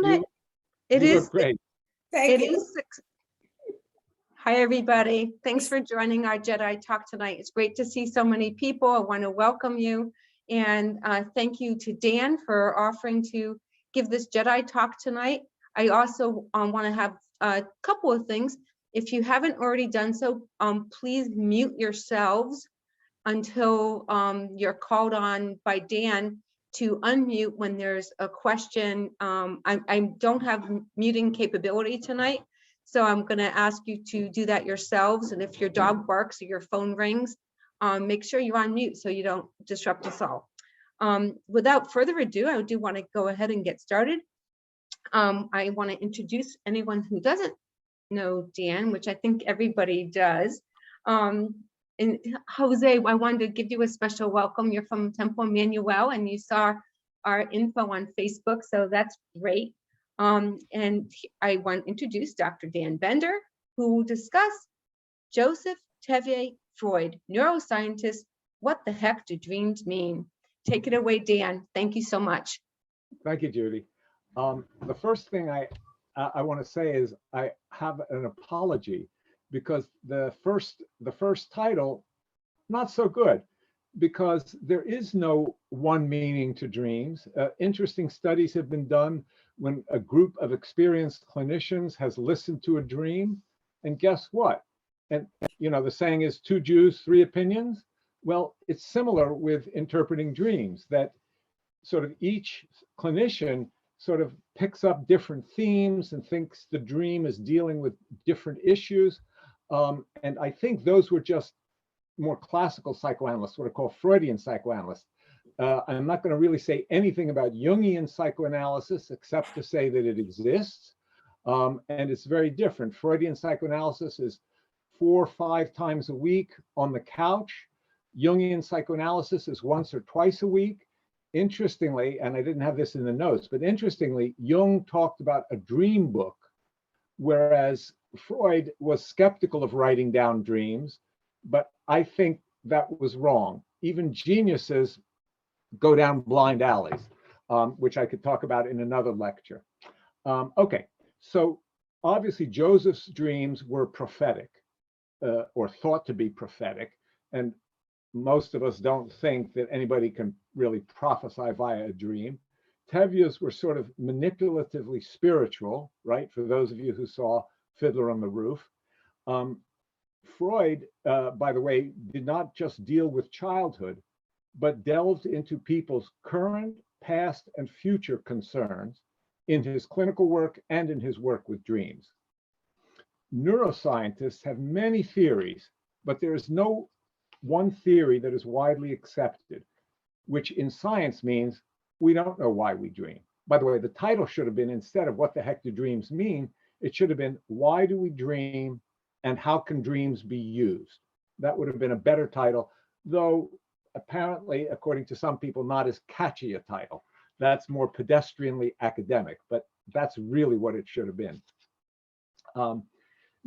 gonna, it You is, look great. it is. Hi, everybody. Thanks for joining our JETI talk tonight. It's great to see so many people. I want to welcome you. And thank you to Dan for offering to give this JETI talk tonight. I also want to have a couple of things. If you haven't already done so, please mute yourselves until you're called on by Dan to unmute when there's a question. I don't have muting capability tonight, so I'm going to ask you to do that yourselves. And if your dog barks or your phone rings, make sure you're on mute so you don't disrupt us all. Without further ado, I do want to go ahead and get started. I want to introduce anyone who doesn't know Dan, which I think everybody does. And Jose, I wanted to give you a special welcome. You're from Temple Emmanuel, and you saw our info on Facebook, so that's great. And I want to introduce Dr. Dan Bendor, who will discuss Joseph Tevye Freud, neuroscientist. What the heck do dreams mean? Take it away, Dan. Thank you so much. Thank you, Judy. The first thing I want to say is I have an apology because the first title, not so good, because there is no one meaning to dreams. Interesting studies have been done when a group of experienced clinicians has listened to a dream, and guess what? And you know, the saying is 2 Jews, 3 opinions. Well, it's similar with interpreting dreams, that sort of each clinician sort of picks up different themes and thinks the dream is dealing with different issues. And I think those were just more classical psychoanalysts, what are called Freudian psychoanalysts. I'm not going to really say anything about Jungian psychoanalysis, except to say that it exists. And it's very different. Freudian psychoanalysis is 4 or 5 times a week on the couch. Jungian psychoanalysis is once or twice a week. Interestingly, and I didn't have this in the notes, but interestingly, Jung talked about a dream book, whereas Freud was skeptical of writing down dreams, but I think that was wrong. Even geniuses go down blind alleys, which I could talk about in another lecture. Okay, so obviously Joseph's dreams were prophetic, or thought to be prophetic, and most of us don't think that anybody can really prophesy via a dream. Tevye's were sort of manipulatively spiritual, right? For those of you who saw Fiddler on the Roof. Freud, by the way, did not just deal with childhood, but delved into people's current, past, and future concerns in his clinical work and in his work with dreams. Neuroscientists have many theories, but there is no one theory that is widely accepted, which in science means we don't know why we dream. By the way, the title should have been, instead of what the heck do dreams mean, it should have been, why do we dream and how can dreams be used? That would have been a better title, though apparently, according to some people, not as catchy a title. That's more pedestrianly academic, but that's really what it should have been.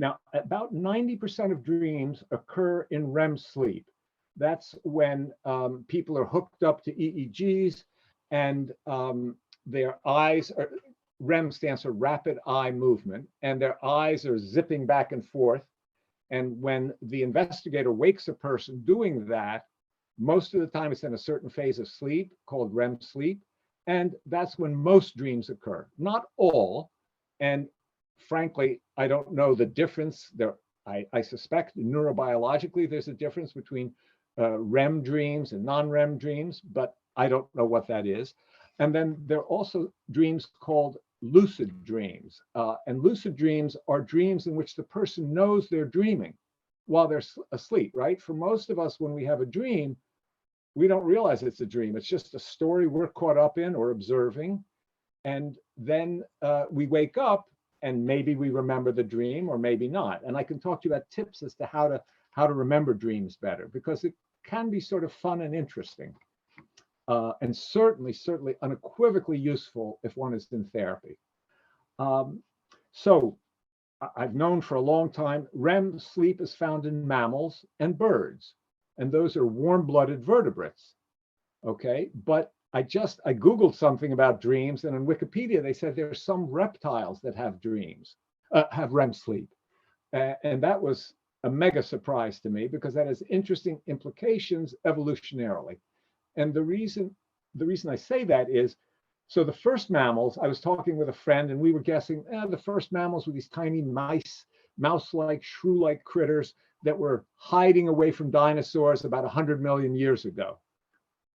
Now, about 90% of dreams occur in REM sleep. That's when people are hooked up to EEGs and their eyes are, REM stands for rapid eye movement, and their eyes are zipping back and forth. And when the investigator wakes a person doing that, most of the time it's in a certain phase of sleep called REM sleep. And that's when most dreams occur, not all. And frankly, I don't know the difference there. I suspect neurobiologically there's a difference between REM dreams and non-REM dreams, but I don't know what that is. And then there are also dreams called lucid dreams. And lucid dreams are dreams in which the person knows they're dreaming while they're asleep, right? For most of us, when we have a dream, we don't realize it's a dream. It's just a story we're caught up in or observing. And then we wake up and maybe we remember the dream or maybe not. And I can talk to you about tips as to how to remember dreams better, because it can be sort of fun and interesting. And certainly unequivocally useful if one is in therapy. So I've known for a long time, REM sleep is found in mammals and birds, and those are warm-blooded vertebrates, okay? But I Googled something about dreams, and in Wikipedia, they said there's some reptiles that have dreams, have REM sleep. And that was a mega surprise to me because that has interesting implications evolutionarily. And the reason I say that is, so the first mammals, I was talking with a friend and we were guessing the first mammals were these tiny mouse-like, shrew-like critters that were hiding away from dinosaurs about 100 million years ago.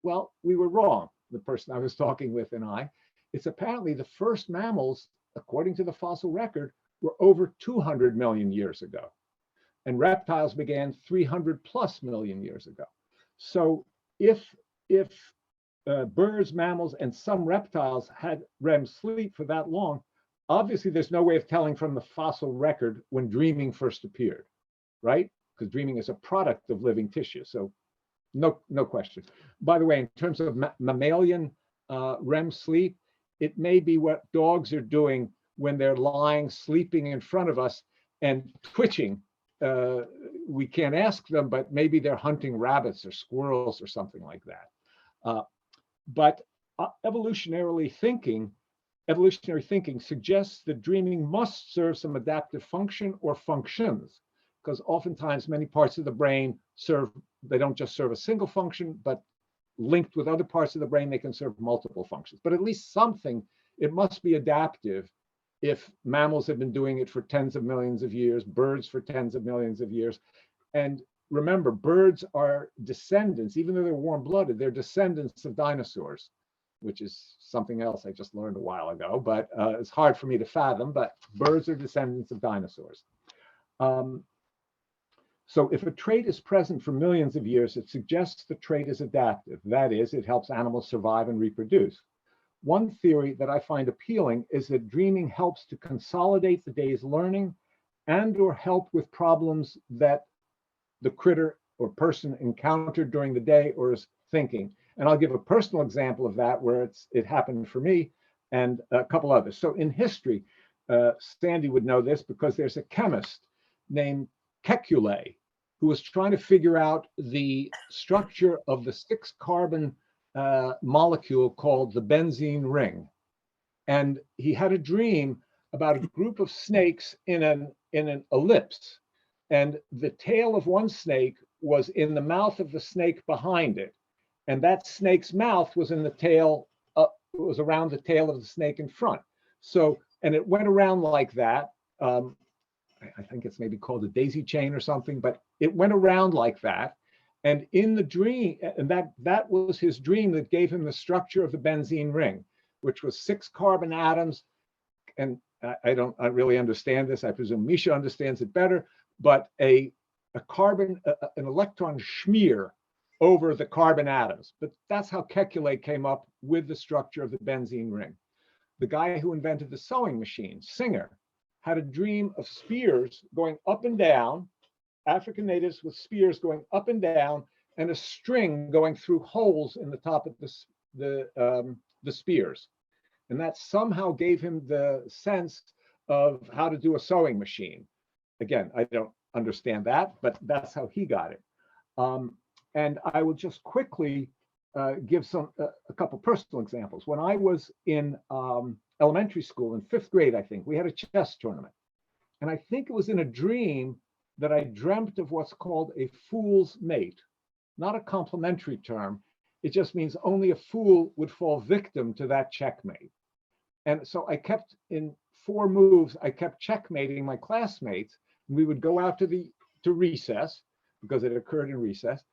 Well, we were wrong, the person I was talking with and I. It's apparently the first mammals, according to the fossil record, were over 200 million years ago. And reptiles began 300 plus million years ago. So if birds, mammals, and some reptiles had REM sleep for that long, obviously there's no way of telling from the fossil record when dreaming first appeared, right? Because dreaming is a product of living tissue. So no question. By the way, in terms of mammalian REM sleep, it may be what dogs are doing when they're lying, sleeping in front of us and twitching. We can't ask them, but maybe they're hunting rabbits or squirrels or something like that. But evolutionary thinking suggests that dreaming must serve some adaptive function or functions, because oftentimes many parts of the brain they don't just serve a single function, but linked with other parts of the brain, they can serve multiple functions. But at least something, it must be adaptive if mammals have been doing it for tens of millions of years, birds for tens of millions of years. And remember, birds are descendants, even though they're warm-blooded, they're descendants of dinosaurs, which is something else I just learned a while ago, but it's hard for me to fathom, but birds are descendants of dinosaurs. So if a trait is present for millions of years, it suggests the trait is adaptive. That is, it helps animals survive and reproduce. One theory that I find appealing is that dreaming helps to consolidate the day's learning and or help with problems that the critter or person encountered during the day or is thinking. And I'll give a personal example of that where it happened for me and a couple others. So in history, Sandy would know this because there's a chemist named Kekulé who was trying to figure out the structure of the 6-carbon molecule called the benzene ring. And he had a dream about a group of snakes in an ellipse. And the tail of one snake was in the mouth of the snake behind it. And that snake's mouth was in the tail, was around the tail of the snake in front. So, and it went around like that. I think it's maybe called a daisy chain or something, but it went around like that. And in the dream, and that was his dream that gave him the structure of the benzene ring, which was 6 carbon atoms. And I don't really understand this. I presume Misha understands it better, but an electron smear over the carbon atoms. But that's how Kekulé came up with the structure of the benzene ring. The guy who invented the sewing machine, Singer, had a dream of spears going up and down, African natives with spears going up and down, and a string going through holes in the top of the spears. And that somehow gave him the sense of how to do a sewing machine. Again, I don't understand that, but that's how he got it. And I will just quickly give a couple personal examples. When I was in elementary school in 5th grade, I think, we had a chess tournament. And I think it was in a dream that I dreamt of what's called a fool's mate, not a complimentary term. It just means only a fool would fall victim to that checkmate. And so I kept, in 4 moves, I kept checkmating my classmates. And we would go out to recess, because it occurred in recess.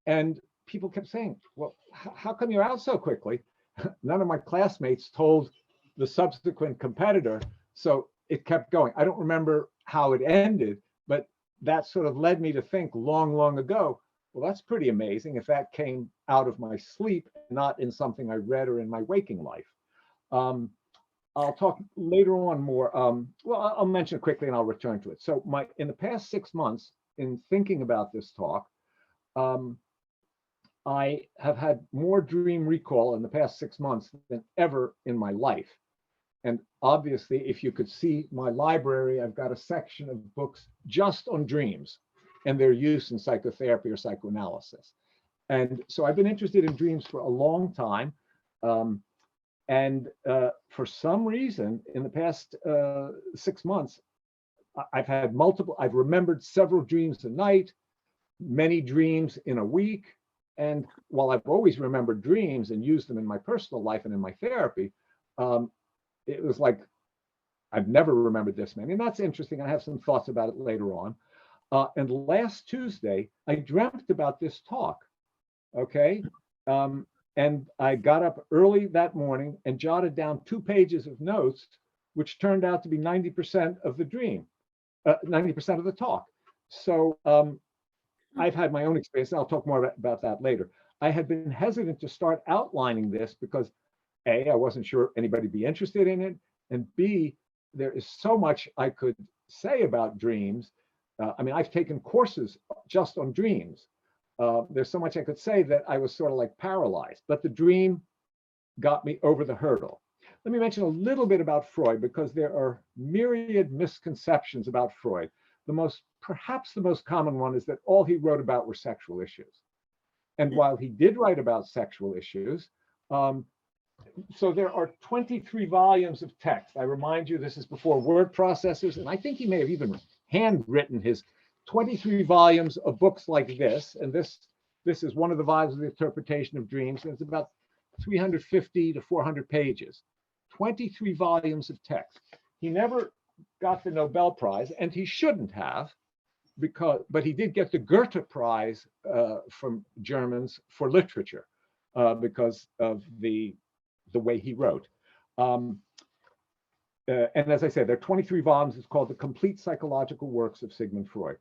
And people kept saying, well, how come you're out so quickly? None of my classmates told the subsequent competitor, so it kept going. I don't remember how it ended, but that sort of led me to think long, long ago, well, that's pretty amazing if that came out of my sleep, not in something I read or in my waking life. I'll talk later on more. Well, I'll mention it quickly and I'll return to it. So in the past 6 months, in thinking about this talk, I have had more dream recall in the past 6 months than ever in my life. And obviously, if you could see my library, I've got a section of books just on dreams and their use in psychotherapy or psychoanalysis. And so I've been interested in dreams for a long time. And for some reason, in the past 6 months, I've remembered several dreams a night, many dreams in a week. And while I've always remembered dreams and used them in my personal life and in my therapy, it was like, I've never remembered this many. And that's interesting. I have some thoughts about it later on. And last Tuesday, I dreamt about this talk. Okay. And I got up early that morning and jotted down 2 pages of notes, which turned out to be 90% of the dream, 90% of the talk. So I've had my own experience. And I'll talk more about that later. I had been hesitant to start outlining this because A, I wasn't sure anybody would be interested in it. And B, there is so much I could say about dreams. I mean, I've taken courses just on dreams. There's so much I could say that I was sort of like paralyzed, but the dream got me over the hurdle. Let me mention a little bit about Freud, because there are myriad misconceptions about Freud. Perhaps the most common one is that all he wrote about were sexual issues. And while he did write about sexual issues, so there are 23 volumes of text. I remind you, this is before word processors, and I think he may have even handwritten his 23 volumes of books like this. And this is one of the volumes of the interpretation of dreams, and it's about 350 to 400 pages. 23 volumes of text. He never got the Nobel Prize, and he shouldn't have, but he did get the Goethe Prize from Germans for literature because of the way he wrote. And as I said, there are 23 volumes. It's called The Complete Psychological Works of Sigmund Freud.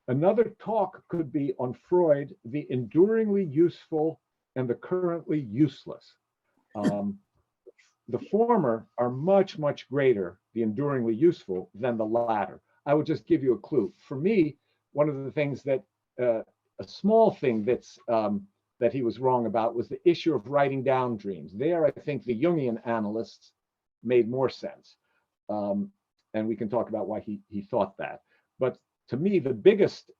Another talk could be on Freud, the enduringly useful and the currently useless. The former are much, much greater, the enduringly useful, than the latter. I will just give you a clue. For me, one of the things that, a small thing that he was wrong about was the issue of writing down dreams. There, I think the Jungian analysts made more sense. And we can talk about why he thought that. But to me, the biggest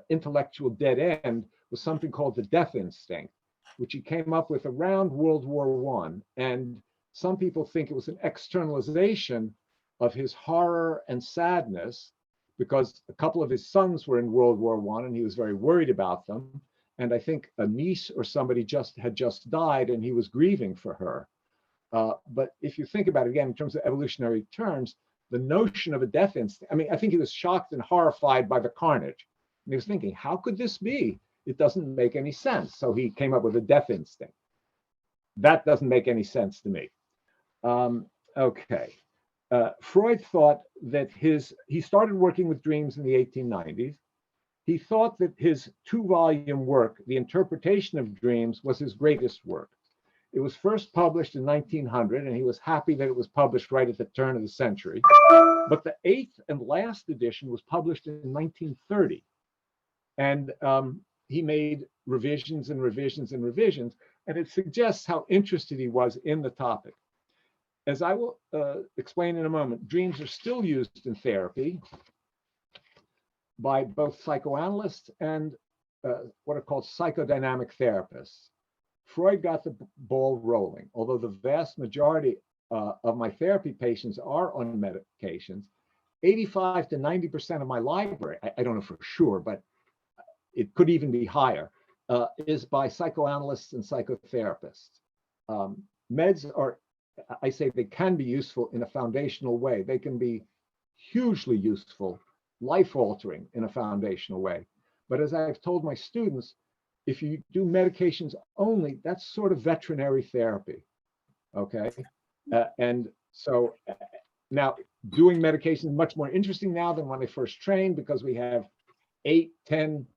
intellectual dead end was something called the death instinct, which he came up with around World War I. And some people think it was an externalization of his horror and sadness, because a couple of his sons were in World War I and he was very worried about them. And I think a niece or somebody had just died and he was grieving for her. But if you think about it again, in terms of evolutionary terms, the notion of a death instinct, I mean, I think he was shocked and horrified by the carnage. And he was thinking, how could this be? It doesn't make any sense. So he came up with a death instinct. That doesn't make any sense to me. Okay. Freud thought that he started working with dreams in the 1890s. He thought that his 2-volume work, The Interpretation of Dreams, was his greatest work. It was first published in 1900, and he was happy that it was published right at the turn of the century. But the 8th and last edition was published in 1930. And he made revisions and revisions and revisions, and it suggests how interested he was in the topic. As I will explain in a moment, dreams are still used in therapy by both psychoanalysts and what are called psychodynamic therapists. Freud got the ball rolling. Although the vast majority of my therapy patients are on medications, 85 to 90% of my library, I don't know for sure, but it could even be higher, is by psychoanalysts and psychotherapists. Meds are, I say they can be useful in a foundational way. They can be hugely useful, life-altering in a foundational way. But as I've told my students, if you do medications only, that's sort of veterinary therapy, okay? And so now doing medication is much more interesting now than when I first trained, because we have 8, 10,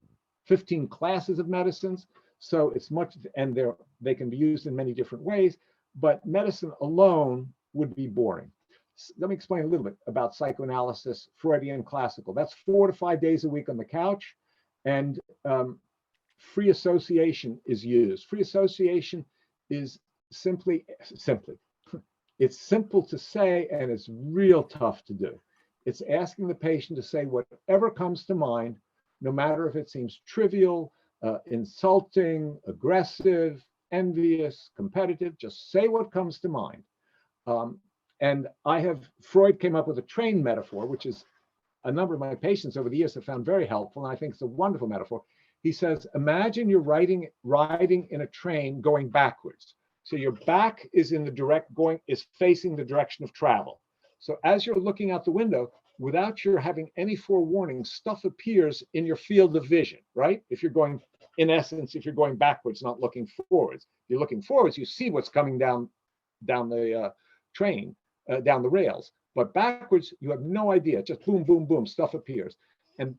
15 classes of medicines. So it's much, and they can be used in many different ways, but medicine alone would be boring. Let me explain a little bit about psychoanalysis, Freudian classical. That's 4 to 5 days a week on the couch, and free association is used. Free association is simply, it's simple to say, and it's real tough to do. It's asking the patient to say whatever comes to mind, no matter if it seems trivial, insulting, aggressive, envious, competitive. Just say what comes to mind. And Freud came up with a train metaphor, which is a number of my patients over the years have found very helpful, and I think it's a wonderful metaphor. He says, imagine you're riding in a train going backwards. So your back is facing the direction of travel. So as you're looking out the window, without your having any forewarning, stuff appears in your field of vision, right? If you're going backwards, not looking forwards. If you're looking forwards, you see what's coming down the train, down the rails. But backwards, you have no idea. Just boom, boom, boom, stuff appears. And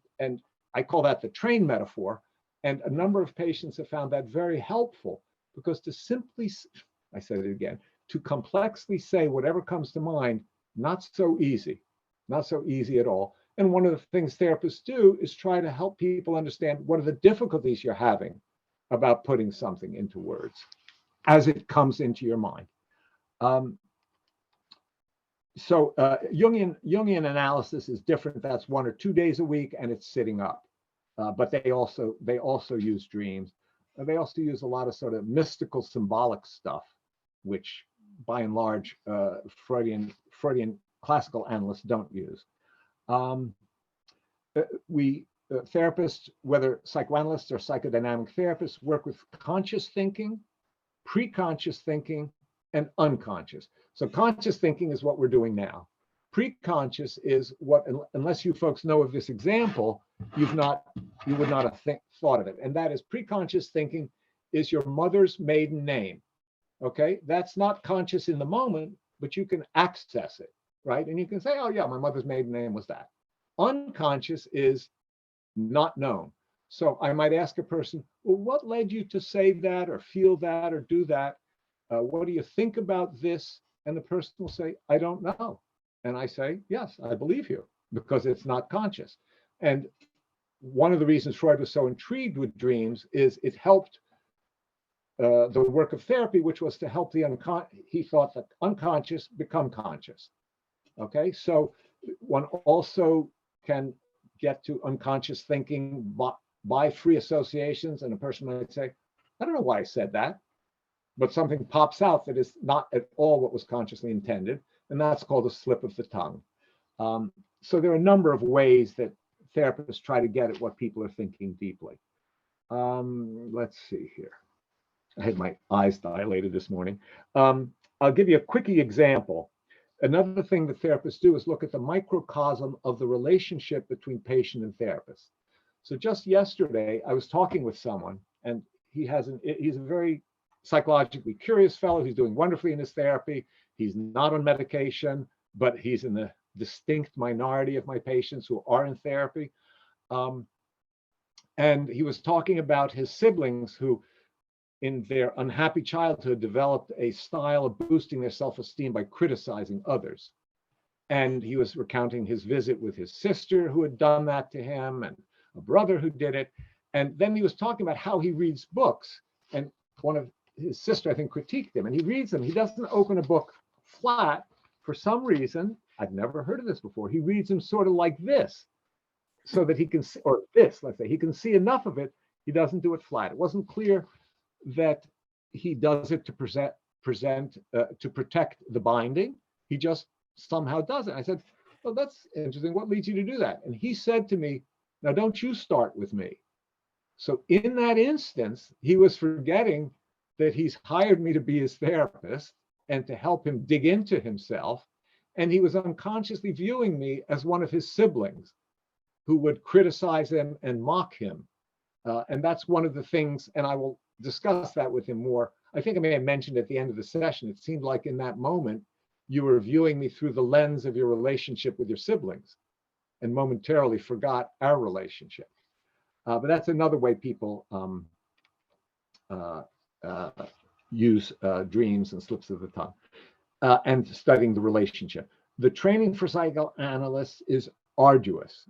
I call that the train metaphor. And a number of patients have found that very helpful, because I said it again, to complexly say whatever comes to mind, not so easy at all. And one of the things therapists do is try to help people understand what are the difficulties you're having about putting something into words as it comes into your mind. So Jungian analysis is different. That's 1 or 2 days a week, and it's sitting up. But they also use dreams. They also use a lot of sort of mystical, symbolic stuff, which by and large Freudian classical analysts don't use. Therapists, whether psychoanalysts or psychodynamic therapists, work with conscious thinking, pre-conscious thinking, and unconscious. So conscious thinking is what we're doing now. Pre-conscious is what, unless you folks know of this example, you would not have thought of it. And that is, pre-conscious thinking is your mother's maiden name. Okay, that's not conscious in the moment, but you can access it, right? And you can say, oh yeah, my mother's maiden name was that. Unconscious is not known. So I might ask a person, well, what led you to say that or feel that or do that? What do you think about this? And the person will say, I don't know. And I say, yes, I believe you, because it's not conscious. And one of the reasons Freud was so intrigued with dreams is it helped the work of therapy, which was to help he thought that unconscious become conscious. Okay, so one also can get to unconscious thinking by free associations, and a person might say, I don't know why I said that, but something pops out that is not at all what was consciously intended, and that's called a slip of the tongue. So there are a number of ways that therapists try to get at what people are thinking deeply. Let's see here. I had my eyes dilated this morning. I'll give you a quickie example. Another thing that therapists do is look at the microcosm of the relationship between patient and therapist. So just yesterday, I was talking with someone, and he's a very psychologically curious fellow. He's doing wonderfully in his therapy. He's not on medication, but he's in the distinct minority of my patients who are in therapy. And he was talking about his siblings who, in their unhappy childhood, developed a style of boosting their self-esteem by criticizing others. And he was recounting his visit with his sister who had done that to him, and a brother who did it. And then he was talking about how he reads books. And one of his sister, I think, critiqued him. And he reads them. He doesn't open a book flat. For some reason, I've never heard of this before, he reads them sort of like this, so that he can see, or this, let's say, he can see enough of it. He doesn't do it flat. It wasn't clear that he does it to to protect the binding. He just somehow does it. I said, well, that's interesting. What leads you to do that? And he said to me, now don't you start with me. So in that instance, he was forgetting that he's hired me to be his therapist and to help him dig into himself. And he was unconsciously viewing me as one of his siblings who would criticize him and mock him. And that's one of the things, and I will discuss that with him more. I think I may have mentioned at the end of the session, it seemed like in that moment, you were viewing me through the lens of your relationship with your siblings and momentarily forgot our relationship. But that's another way people use dreams and slips of the tongue and studying the relationship. The training for psychoanalysts is arduous.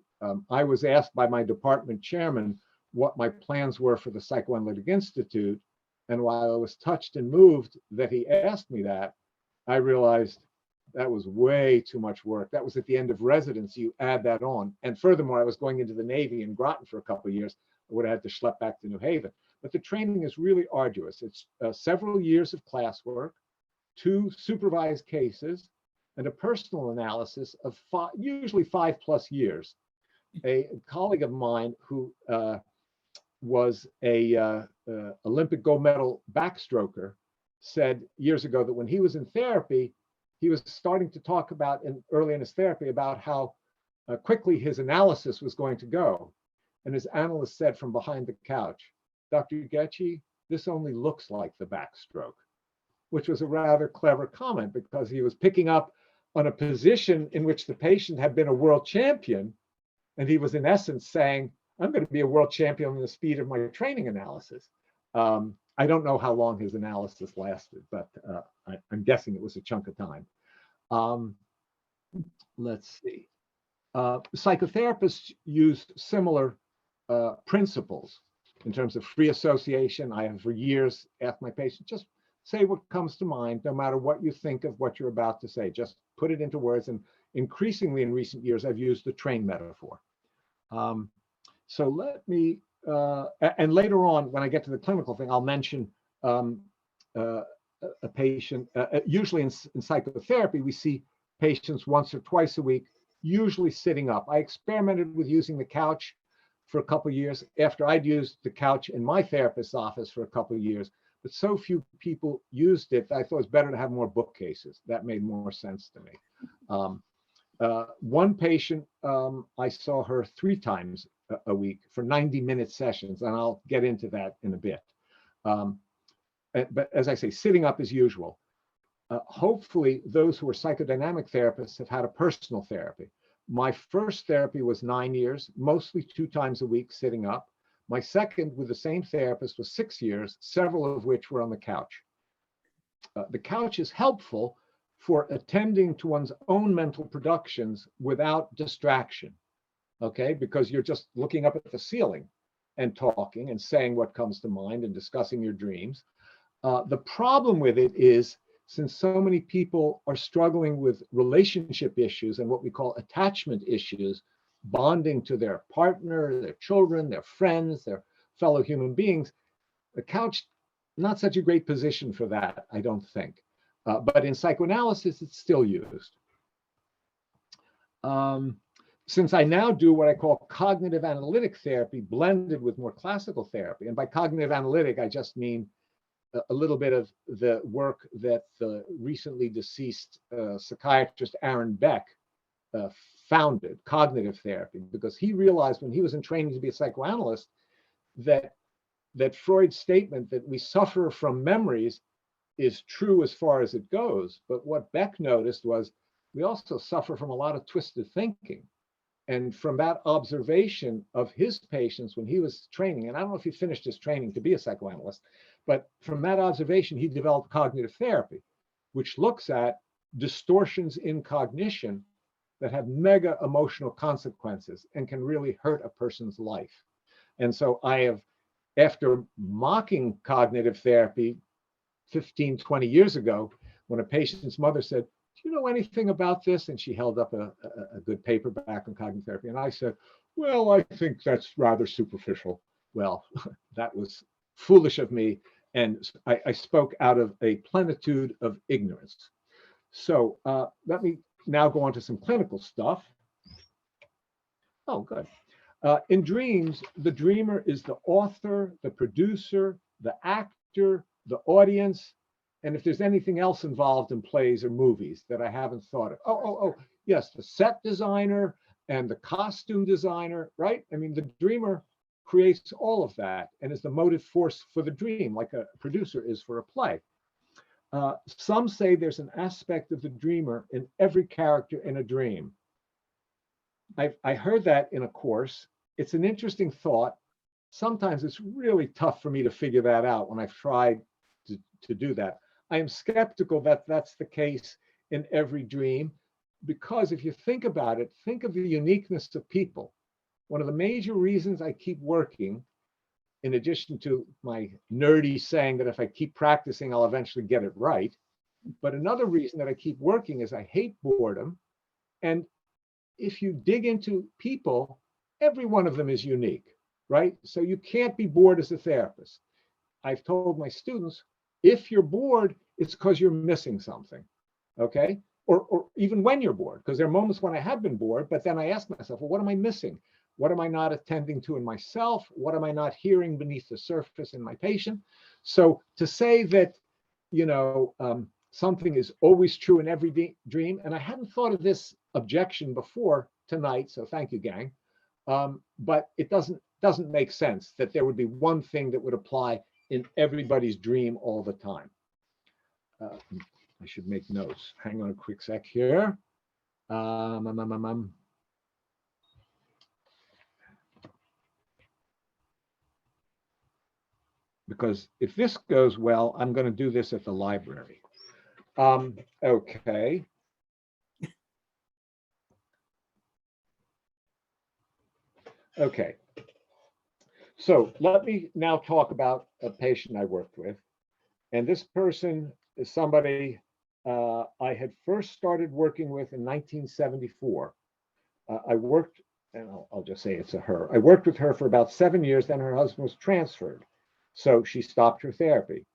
I was asked by my department chairman what my plans were for the Psychoanalytic Institute. And while I was touched and moved that he asked me that, I realized that was way too much work. That was at the end of residency, you add that on. And furthermore, I was going into the Navy in Groton for a couple of years. I would have had to schlep back to New Haven. but the training is really arduous. It's several years of classwork, 2 supervised cases, and a personal analysis of usually 5+ years. A colleague of mine who was a Olympic gold medal backstroker said years ago that when he was in therapy, he was starting to talk about early in his therapy about how quickly his analysis was going to go. And his analyst said from behind the couch, "Dr. JETI, this only looks like the backstroke," which was a rather clever comment because he was picking up on a position in which the patient had been a world champion. And he was in essence saying, I'm going to be a world champion in the speed of my training analysis. I don't know how long his analysis lasted, but I'm guessing it was a chunk of time. Let's see. Psychotherapists use similar principles in terms of free association. I have for years asked my patients, just say what comes to mind, no matter what you think of what you're about to say, just put it into words. And increasingly in recent years, I've used the train metaphor. So let me, and later on, when I get to the clinical thing, I'll mention a patient, usually in psychotherapy, we see patients once or twice a week, usually sitting up. I experimented with using the couch for a couple of years after I'd used the couch in my therapist's office for a couple of years, but so few people used it that I thought it was better to have more bookcases. That made more sense to me. One patient, I saw her 3 times a week for 90-minute sessions, and I'll get into that in a bit. But as I say, sitting up as usual. Hopefully, those who are psychodynamic therapists have had a personal therapy. My first therapy was 9 years, mostly 2 times a week sitting up. My second with the same therapist was 6 years, several of which were on the couch. The couch is helpful for attending to one's own mental productions without distraction, okay? Because you're just looking up at the ceiling and talking and saying what comes to mind and discussing your dreams. The problem with it is, since so many people are struggling with relationship issues and what we call attachment issues, bonding to their partner, their children, their friends, their fellow human beings, the couch, not such a great position for that, I don't think. But in psychoanalysis, it's still used. Since I now do what I call cognitive analytic therapy blended with more classical therapy, and by cognitive analytic, I just mean a little bit of the work that the recently deceased psychiatrist Aaron Beck founded, cognitive therapy, because he realized when he was in training to be a psychoanalyst that Freud's statement that we suffer from memories is true as far as it goes. But what Beck noticed was we also suffer from a lot of twisted thinking. And from that observation of his patients when he was training, and I don't know if he finished his training to be a psychoanalyst, but from that observation, he developed cognitive therapy, which looks at distortions in cognition that have mega emotional consequences and can really hurt a person's life. And so I have, after mocking cognitive therapy 15, 20 years ago, when a patient's mother said, do you know anything about this? And she held up a good paperback on cognitive therapy. And I said, well, I think that's rather superficial. Well, that was foolish of me. And I spoke out of a plenitude of ignorance. So let me now go on to some clinical stuff. Oh, good. In dreams, the dreamer is the author, the producer, the actor, the audience, and if there's anything else involved in plays or movies that I haven't thought of. Yes, the set designer and the costume designer, right? I mean, the dreamer creates all of that and is the motive force for the dream, like a producer is for a play. Some say there's an aspect of the dreamer in every character in a dream. I heard that in a course. It's an interesting thought. Sometimes it's really tough for me to figure that out when I've tried to do that. I am skeptical that that's the case in every dream, because if you think about it, think of the uniqueness of people. One of the major reasons I keep working, in addition to my nerdy saying that if I keep practicing, I'll eventually get it right. But another reason that I keep working is I hate boredom. And if you dig into people, every one of them is unique, right? So you can't be bored as a therapist. I've told my students, if you're bored, it's because you're missing something, okay? Or even when you're bored, because there are moments when I have been bored, but then I ask myself, well, what am I missing? What am I not attending to in myself? What am I not hearing beneath the surface in my patient? So to say that, something is always true in every dream, and I hadn't thought of this objection before tonight, so thank you, gang. But it doesn't make sense that there would be one thing that would apply in everybody's dream all the time. I should make notes. Hang on a quick sec here. Because if this goes well, I'm going to do this at the library. Okay. Okay. So let me now talk about a patient I worked with. And this person is somebody I had first started working with in 1974. I worked, and I'll just say it's a her. I worked with her for about 7 years, then her husband was transferred. So she stopped her therapy.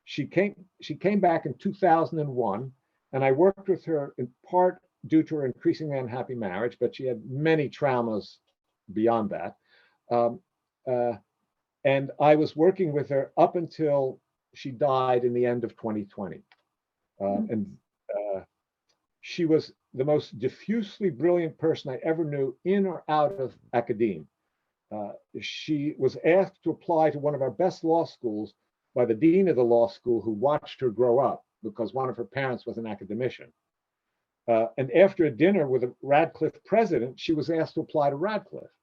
She came back in 2001, and I worked with her in part due to her increasingly unhappy marriage, but she had many traumas beyond that. And I was working with her up until she died in the end of 2020. She was the most diffusely brilliant person I ever knew in or out of academia. She was asked to apply to one of our best law schools by the dean of the law school, who watched her grow up because one of her parents was an academician. And after a dinner with a Radcliffe president, she was asked to apply to Radcliffe.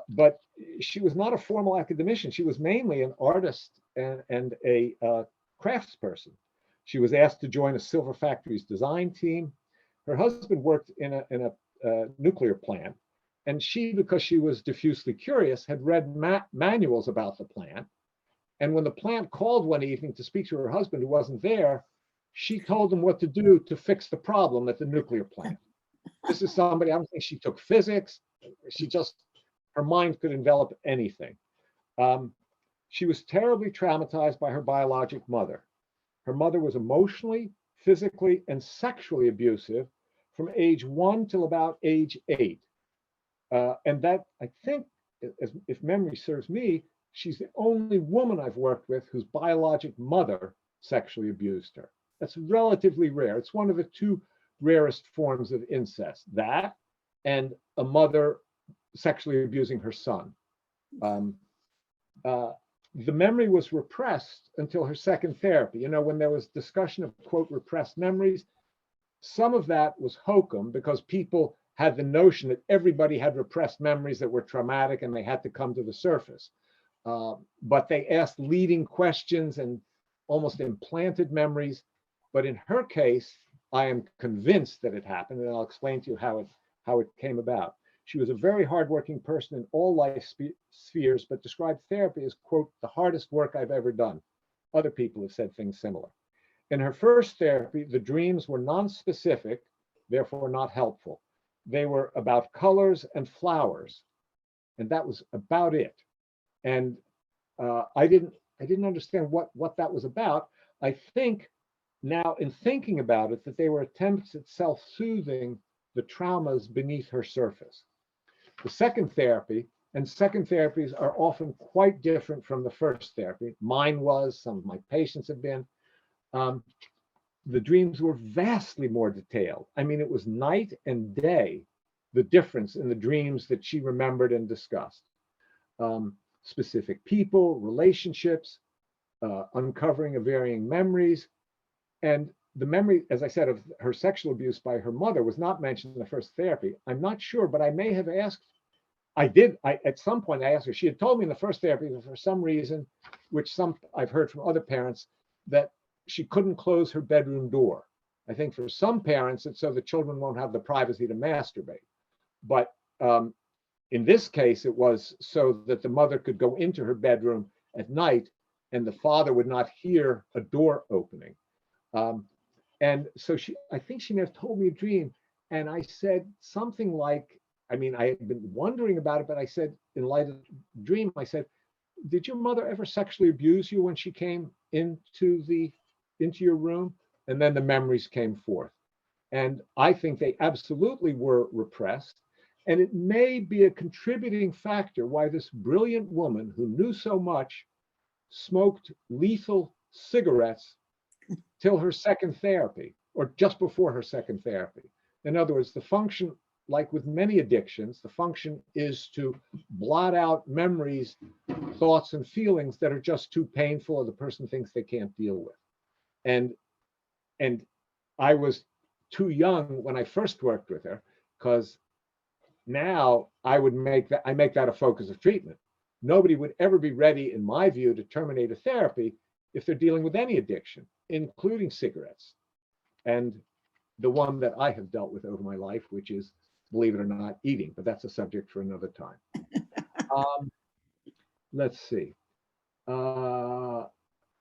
But she was not a formal academician. She was mainly an artist and a craftsperson. She was asked to join a Silver Factory's design team. Her husband worked in a nuclear plant. And she, because she was diffusely curious, had read manuals about the plant. And when the plant called one evening to speak to her husband, who wasn't there, she told him what to do to fix the problem at the nuclear plant. This is somebody, I don't think she took physics. Her mind could envelop anything. She was terribly traumatized by her biologic mother. Her mother was emotionally, physically, and sexually abusive from age 1 till about age 8. And that, I think, if memory serves me, she's the only woman I've worked with whose biologic mother sexually abused her. That's relatively rare. It's one of the two rarest forms of incest, that and a mother sexually abusing her son. The memory was repressed until her second therapy. When there was discussion of, quote, repressed memories, some of that was hokum because people had the notion that everybody had repressed memories that were traumatic and they had to come to the surface. But they asked leading questions and almost implanted memories. But in her case, I am convinced that it happened, and I'll explain to you how it came about. She was a very hardworking person in all life spheres, but described therapy as, quote, the hardest work I've ever done. Other people have said things similar. In her first therapy, the dreams were non-specific, therefore not helpful. They were about colors and flowers, and that was about it. And I didn't understand what that was about. I think now, in thinking about it, that they were attempts at self-soothing the traumas beneath her surface. The second therapy, and second therapies are often quite different from the first therapy. Mine was, some of my patients have been. The dreams were vastly more detailed. I mean, it was night and day, the difference in the dreams that she remembered and discussed. Specific people, relationships, uncovering of varying memories. And the memory, as I said, of her sexual abuse by her mother was not mentioned in the first therapy. I'm not sure, but I may have asked. At some point I asked her. She had told me in the first therapy that for some reason, which I've heard from other parents, that she couldn't close her bedroom door. I think for some parents, it's so the children won't have the privacy to masturbate. But in this case, it was so that the mother could go into her bedroom at night and the father would not hear a door opening. And so I think she may have told me a dream. And I said something like, I mean, I had been wondering about it, but I said, in light of the dream, I said, did your mother ever sexually abuse you when she came into your room? And then the memories came forth. And I think they absolutely were repressed. And it may be a contributing factor why this brilliant woman who knew so much smoked lethal cigarettes till her second therapy, or just before her second therapy. In other words, the function, like with many addictions, the function is to blot out memories, thoughts, and feelings that are just too painful or the person thinks they can't deal with. And I was too young when I first worked with her, because now I make that a focus of treatment. Nobody would ever be ready, in my view, to terminate a therapy if they're dealing with any addiction, including cigarettes. And the one that I have dealt with over my life, which is, believe it or not, eating, but that's a subject for another time. Let's see.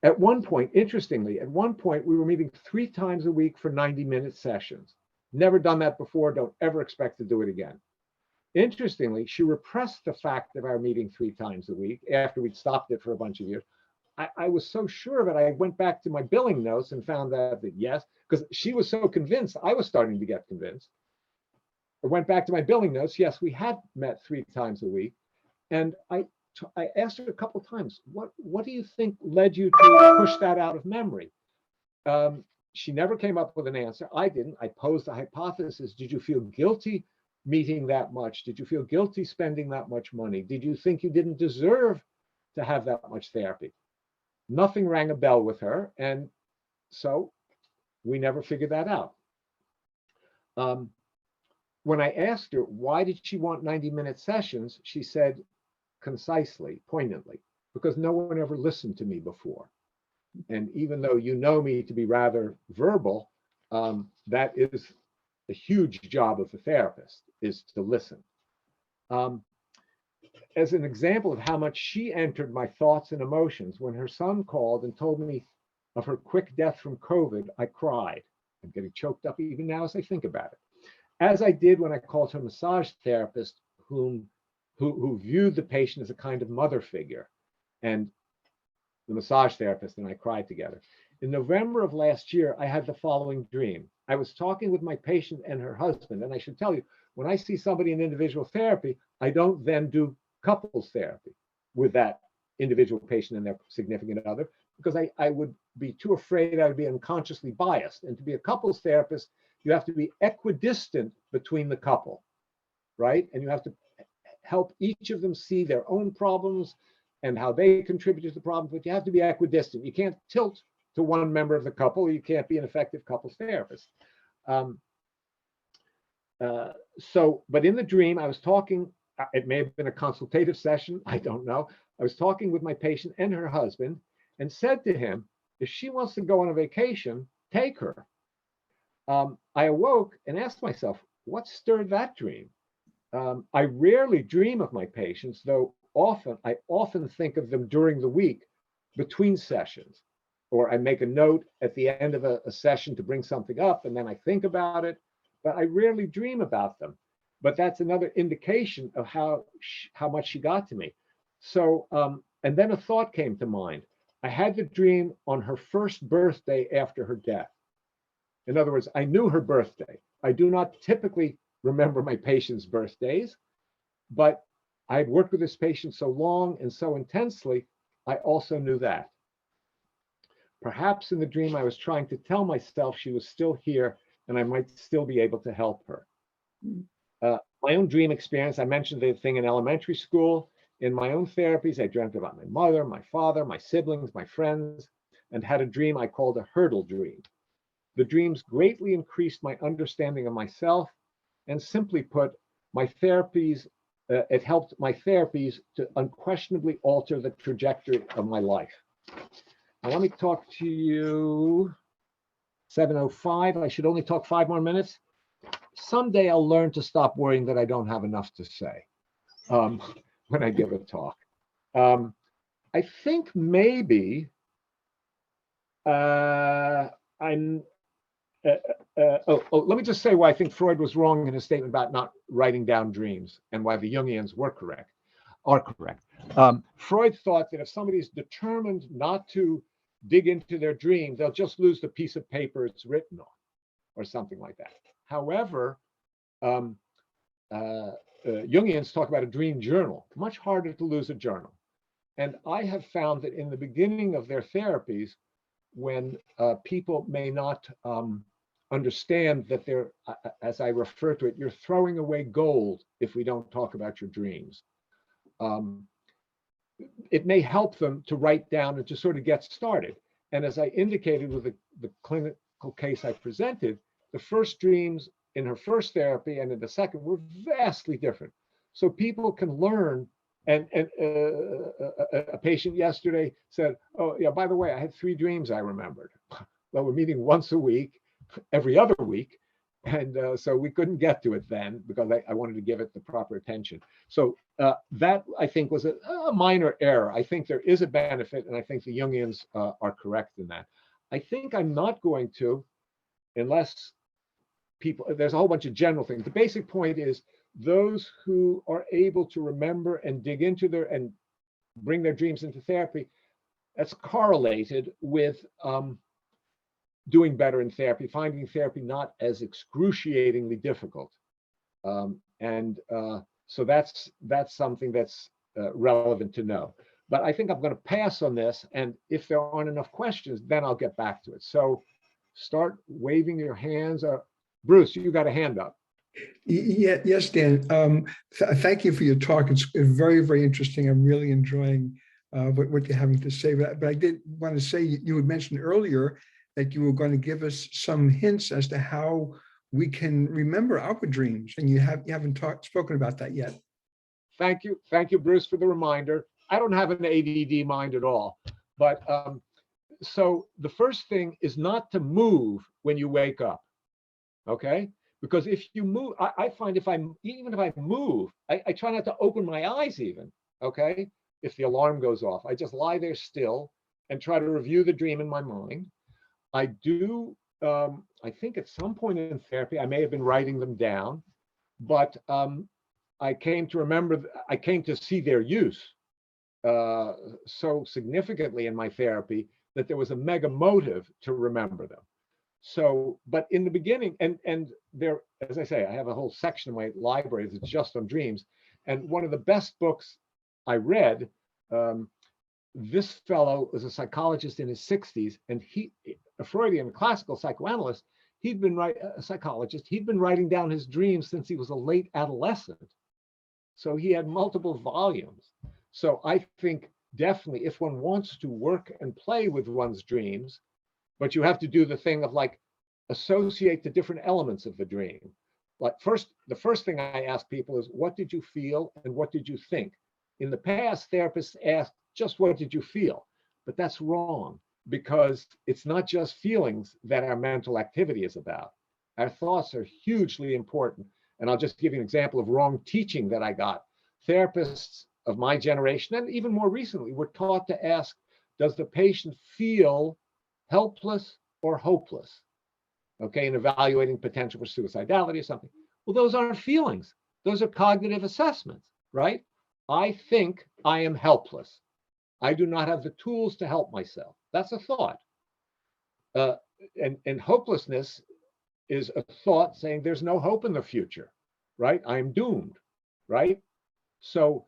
At one point, interestingly, we were meeting 3 times a week for 90-minute sessions. Never done that before, don't ever expect to do it again. Interestingly, she repressed the fact of our meeting 3 times a week after we'd stopped it for a bunch of years. I was so sure of it, I went back to my billing notes and found out that yes, because she was so convinced, I was starting to get convinced. I went back to my billing notes. Yes, we had met 3 times a week. And I asked her a couple of times, what do you think led you to push that out of memory? She never came up with an answer. I didn't. I posed a hypothesis. Did you feel guilty meeting that much? Did you feel guilty spending that much money? Did you think you didn't deserve to have that much therapy? Nothing rang a bell with her. And so we never figured that out. When I asked her, why did she want 90-minute sessions? She said concisely, poignantly, because no one ever listened to me before. And even though you know me to be rather verbal, that is a huge job of the therapist, is to listen. As an example of how much she entered my thoughts and emotions, when her son called and told me of her quick death from COVID, I cried. I'm getting choked up even now as I think about it. As I did when I called her massage therapist, who viewed the patient as a kind of mother figure, and the massage therapist and I cried together. In November of last year, I had the following dream. I was talking with my patient and her husband, and I should tell you, when I see somebody in individual therapy, I don't then do couples therapy with that individual patient and their significant other, because I would be too afraid I would be unconsciously biased. And to be a couples therapist, you have to be equidistant between the couple, right? And you have to help each of them see their own problems and how they contribute to the problem, but you have to be equidistant. You can't tilt to one member of the couple. You can't be an effective couples therapist. But in the dream, I was talking, it may have been a consultative session, I don't know. I was talking with my patient and her husband and said to him, if she wants to go on a vacation, take her. I awoke and asked myself, what stirred that dream? I rarely dream of my patients, though I often think of them during the week between sessions, or I make a note at the end of a session to bring something up, and then I think about it, but I rarely dream about them. But that's another indication of how much she got to me. So, and then a thought came to mind. I had the dream on her first birthday after her death. In other words, I knew her birthday. I do not typically remember my patients' birthdays, but I had worked with this patient so long and so intensely, I also knew that. Perhaps in the dream, I was trying to tell myself she was still here and I might still be able to help her. My own dream experience, I mentioned the thing in elementary school. In my own therapies, I dreamt about my mother, my father, my siblings, my friends, and had a dream I called a hurdle dream. The dreams greatly increased my understanding of myself, and simply put, it helped my therapies to unquestionably alter the trajectory of my life. Now, let me talk to you. 7:05. I should only talk 5 more minutes. Someday I'll learn to stop worrying that I don't have enough to say when I give a talk. I think maybe let me just say why I think Freud was wrong in his statement about not writing down dreams and why the Jungians were correct. are correct. Freud thought that if somebody's determined not to dig into their dream, they'll just lose the piece of paper it's written on, or something like that. However, Jungians talk about a dream journal. Much harder to lose a journal. And I have found that in the beginning of their therapies, when people may not understand that they're, as I refer to it, you're throwing away gold if we don't talk about your dreams. It may help them to write down and to sort of get started. And as I indicated with the clinical case I presented, the first dreams in her first therapy and in the second were vastly different. So people can learn. And a patient yesterday said, oh, yeah, by the way, I had 3 dreams I remembered. Well, we're meeting once a week, every other week. And so we couldn't get to it then because I wanted to give it the proper attention. So that, I think, was a minor error. I think there is a benefit, and I think the Jungians are correct in that. I think I'm not going to, unless people, there's a whole bunch of general things. The basic point is those who are able to remember and dig into their and bring their dreams into therapy, that's correlated with doing better in therapy, finding therapy not as excruciatingly difficult. So that's something that's relevant to know. But I think I'm going to pass on this, and if there aren't enough questions, then I'll get back to it. So start waving your hands. Bruce, you got a hand up. Yeah, yes, Dan. Thank you for your talk. It's very, very interesting. I'm really enjoying what you're having to say. But I did want to say, you had mentioned earlier that you were going to give us some hints as to how we can remember our dreams, and you haven't spoken about that yet. Thank you, Bruce, for the reminder. I don't have an ADD mind at all, but so the first thing is not to move when you wake up, okay? Because if you move, I find even if I move, I try not to open my eyes even, okay? If the alarm goes off, I just lie there still and try to review the dream in my mind. I do, I think at some point in therapy, I may have been writing them down, but I came to see their use so significantly in my therapy that there was a mega motive to remember them. So, but in the beginning, and there, as I say, I have a whole section of my library that's just on dreams. And one of the best books I read, this fellow was a psychologist in his 60s, and a Freudian classical psychoanalyst, a psychologist, he'd been writing down his dreams since he was a late adolescent. So he had multiple volumes. So I think definitely if one wants to work and play with one's dreams, but you have to do the thing of like associate the different elements of the dream. Like the first thing I ask people is, what did you feel and what did you think? In the past, therapists ask, just what did you feel? But that's wrong, because it's not just feelings that our mental activity is about. Our thoughts are hugely important. And I'll just give you an example of wrong teaching that I got. Therapists of my generation, and even more recently, were taught to ask, does the patient feel helpless or hopeless? Okay, in evaluating potential for suicidality or something. Well, those aren't feelings. Those are cognitive assessments, right? I think I am helpless. I do not have the tools to help myself. That's a thought. And hopelessness is a thought saying there's no hope in the future, right? I'm doomed, right? So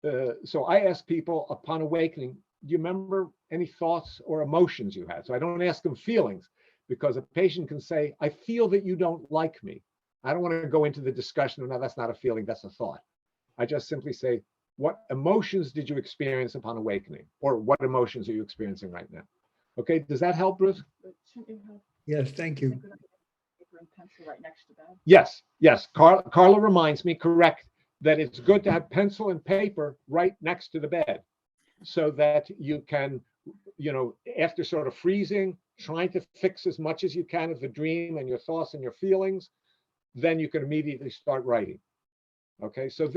I ask people upon awakening, do you remember any thoughts or emotions you had? So I don't ask them feelings, because a patient can say, I feel that you don't like me. I don't want to go into the discussion of, no, that's not a feeling, that's a thought. I just simply say, what emotions did you experience upon awakening? Or what emotions are you experiencing right now? Okay, does that help, Bruce? Yes, thank you. Yes. Carla reminds me, correct, that it's good to have pencil and paper right next to the bed so that you can, after sort of freezing, trying to fix as much as you can of the dream and your thoughts and your feelings, then you can immediately start writing. Okay, so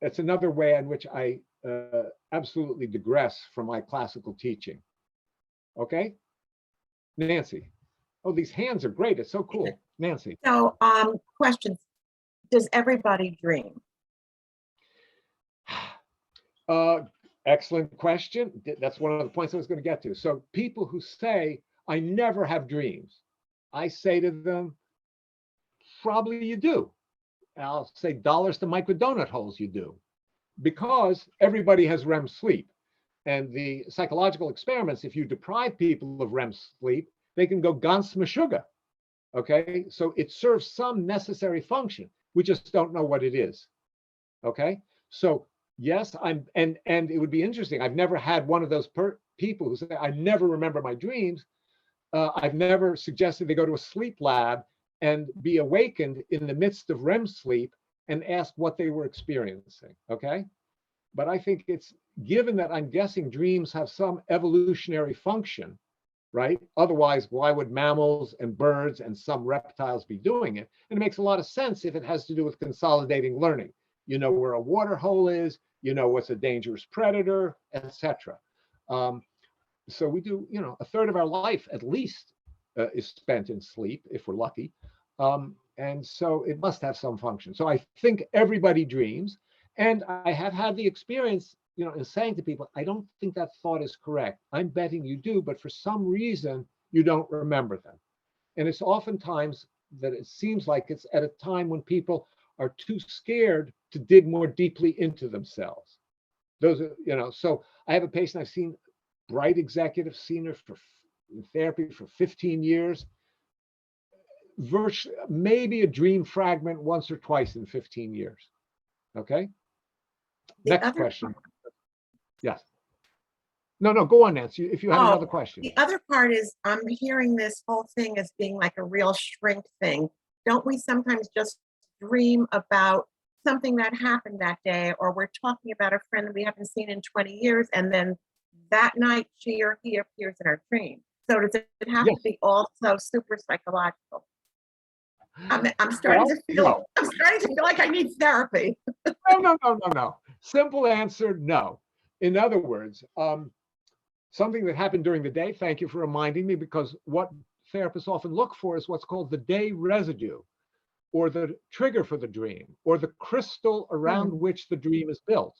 that's another way in which I absolutely digress from my classical teaching. Okay, Nancy. Oh, these hands are great. It's so cool. Nancy. So, questions. Does everybody dream? Excellent question. That's one of the points I was going to get to. So people who say, I never have dreams, I say to them, probably you do. I'll say dollars to micro donut holes you do, because everybody has REM sleep. And the psychological experiments, if you deprive people of REM sleep, they can go ganz meshuggah. Okay, so it serves some necessary function. We just don't know what it is. Okay, so yes, and it would be interesting. I've never had one of those people who say, I never remember my dreams. I've never suggested they go to a sleep lab and be awakened in the midst of REM sleep and ask what they were experiencing. Okay, but I think it's given that I'm guessing dreams have some evolutionary function, right? Otherwise, why would mammals and birds and some reptiles be doing it? And it makes a lot of sense if it has to do with consolidating learning. You know where a water hole is, you know what's a dangerous predator, etc. So we do, you know, a third of our life at least is spent in sleep if we're lucky. And so it must have some function. So I think everybody dreams. And I have had the experience, you know, in saying to people, I don't think that thought is correct. I'm betting you do, but for some reason, you don't remember them. And it's oftentimes that it seems like it's at a time when people are too scared to dig more deeply into themselves. Those are, you know, so I have a patient I've seen, bright executive, seen her in therapy for 15 years, virtually, maybe a dream fragment once or twice in 15 years. Okay. Next question. Yes. No, go on, Nancy, if you had another question. The other part is I'm hearing this whole thing as being like a real shrink thing. Don't we sometimes just dream about something that happened that day, or we're talking about a friend that we haven't seen in 20 years, and then that night she or he appears in our dream? So does it have to be also super psychological? I'm starting to feel like I need therapy. No. Simple answer, no. In other words, something that happened during the day, thank you for reminding me, because what therapists often look for is what's called the day residue, or the trigger for the dream, or the crystal around which the dream is built.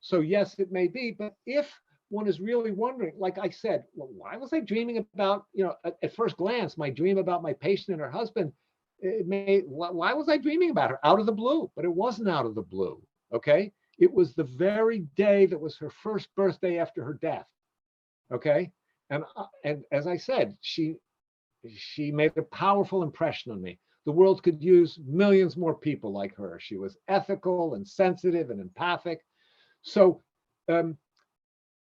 So yes, it may be, but if one is really wondering, like I said, well, why was I dreaming about, you know, at first glance, my dream about my patient and her husband, why was I dreaming about her? Out of the blue, but it wasn't out of the blue, okay? It was the very day that was her first birthday after her death, okay? And as I said, she made a powerful impression on me. The world could use millions more people like her. She was ethical and sensitive and empathic. So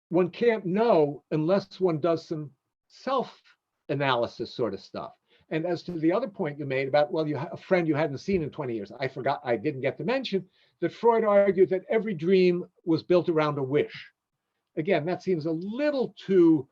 one can't know unless one does some self-analysis sort of stuff. And as to the other point you made about, well, you have a friend you hadn't seen in 20 years. I didn't get to mention that Freud argued that every dream was built around a wish. Again, that seems a little too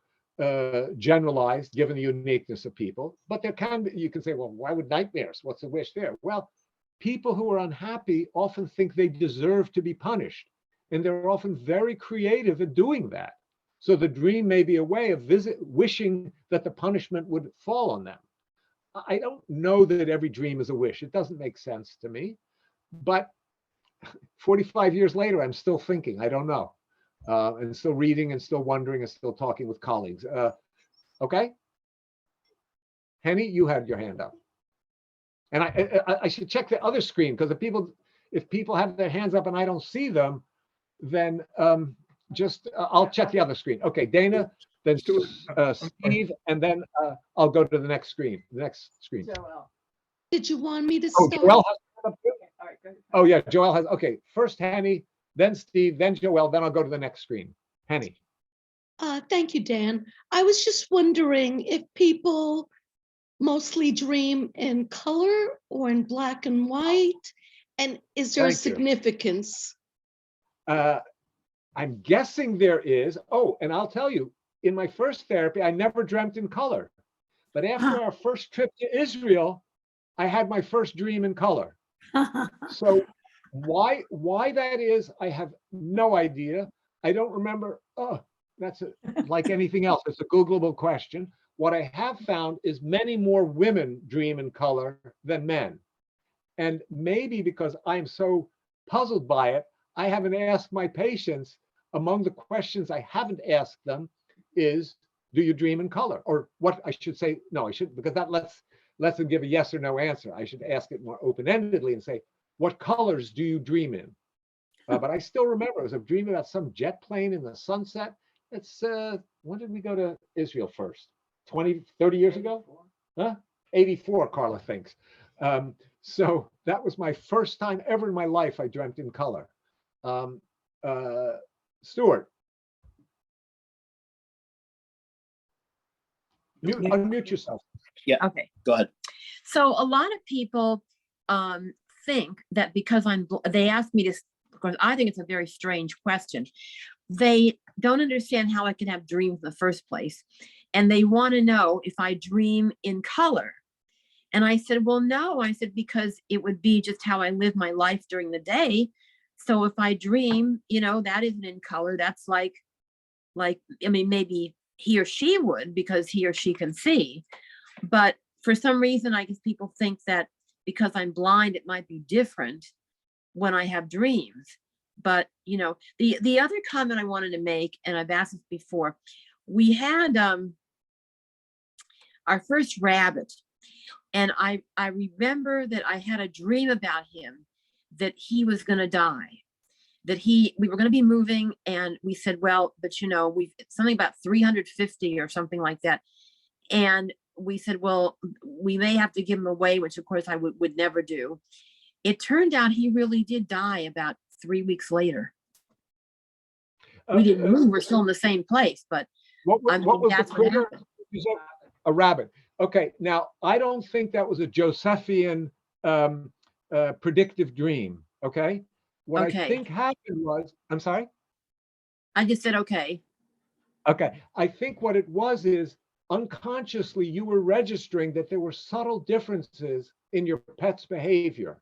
generalized given the uniqueness of people, but there can be, you can say, well, why would nightmares? What's the wish there? Well, people who are unhappy often think they deserve to be punished, and they're often very creative at doing that. So the dream may be a way of wishing that the punishment would fall on them. I don't know that every dream is a wish. It doesn't make sense to me, but 45 years later, I'm still thinking, I don't know. And still reading and still wondering and still talking with colleagues. Okay. Henny, you had your hand up. And I should check the other screen, because if people have their hands up and I don't see them, then I'll check the other screen. Okay, Dana, then Steve, and then I'll go to the next screen. Joel. Did you want me to start? Joel has, okay, all right, go ahead. Oh yeah, Joel has, okay, first Henny, then Steve, then Joel, then I'll go to the next screen. Henny. Thank you, Dan. I was just wondering if people mostly dream in color or in black and white, and is there a significance? I'm guessing there is. Oh, and I'll tell you, in my first therapy, I never dreamt in color. But after our first trip to Israel, I had my first dream in color. So why that is, I have no idea. I don't remember. Oh, that's like anything else. It's a Googleable question. What I have found is many more women dream in color than men. And maybe because I'm so puzzled by it, I haven't asked my patients, among the questions I haven't asked them is, do you dream in color? Or what I should say, no, I shouldn't, because that lets them give a yes or no answer. I should ask it more open-endedly and say, what colors do you dream in? But I still remember, I was dreaming about some jet plane in the sunset. It's, when did we go to Israel first? 20, 30 years ago? Huh? 84, Carla thinks. So that was my first time ever in my life I dreamt in color. Stuart. Unmute yourself. Yeah, Okay. go ahead. So a lot of people think that because they ask me this, because I think it's a very strange question. They don't understand how I can have dreams in the first place. And they want to know if I dream in color. And I said, well, no. I said, because it would be just how I live my life during the day. So if I dream, that isn't in color. That's like, I mean, maybe he or she would, because he or she can see. But for some reason, I guess people think that because I'm blind, it might be different when I have dreams. But, the other comment I wanted to make, and I've asked this before, we had our first rabbit. And I remember that I had a dream about him, that he was going to die, that we were going to be moving, and we said, well, but we've something about 350 or something like that. And we said, well, we may have to give him away, which of course I would never do. It turned out he really did die about 3 weeks later. We didn't move, we're still in the same place, but what was that's the what critter? happened. A rabbit. Okay, now I don't think that was a Josephian predictive dream. Okay, what I think happened was, I'm sorry. I just said okay. Okay, I think what it was is unconsciously you were registering that there were subtle differences in your pet's behavior,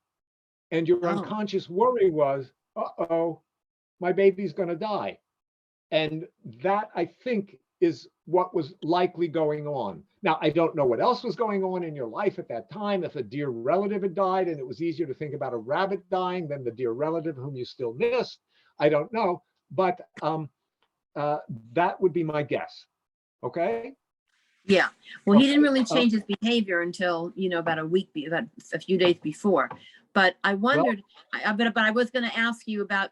and your unconscious worry was, uh-oh, my baby's going to die, and that I think is what was likely going on. Now, I don't know what else was going on in your life at that time. If a dear relative had died and it was easier to think about a rabbit dying than the dear relative whom you still missed, I don't know. But that would be my guess. Okay? Yeah. Well, he didn't really change his behavior until, about about a few days before. But I wondered, but I was going to ask you about,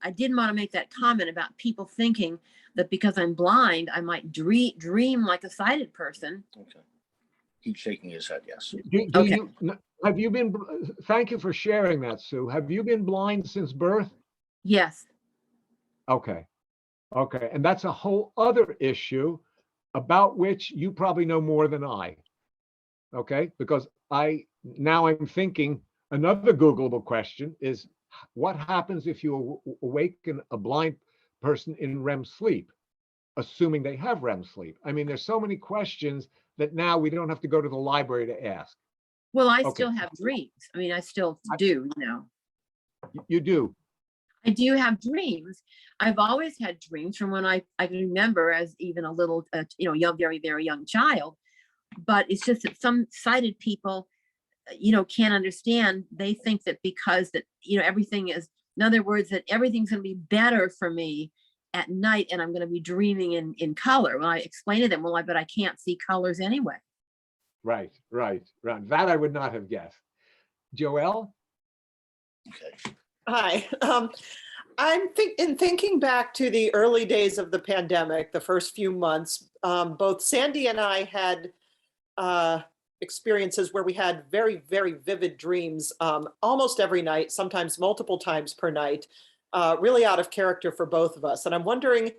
I didn't want to make that comment about people thinking that because I'm blind, I might dream like a sighted person. Okay. He's shaking his head, yes. Have you been, thank you for sharing that, Sue. Have you been blind since birth? Yes. Okay. Okay. And that's a whole other issue about which you probably know more than I. Okay. Because now I'm thinking another Googleable question is, what happens if you awaken a blind person in REM sleep, assuming they have REM sleep? I mean, there's so many questions that now we don't have to go to the library to ask. Well, I still have dreams. I mean, I still do, You do? I do have dreams. I've always had dreams from when I can remember as even a little, young, very, very young child. But it's just that some sighted people, can't understand. They think that because that, everything is, in other words, that everything's going to be better for me at night and I'm going to be dreaming in color. When I explain to them, well, but I can't see colors anyway. Right. That I would not have guessed. Joelle? Okay. Hi. I'm thinking back to the early days of the pandemic, the first few months. Both Sandy and I had experiences where we had very, very vivid dreams almost every night, sometimes multiple times per night, really out of character for both of us. And I'm wondering,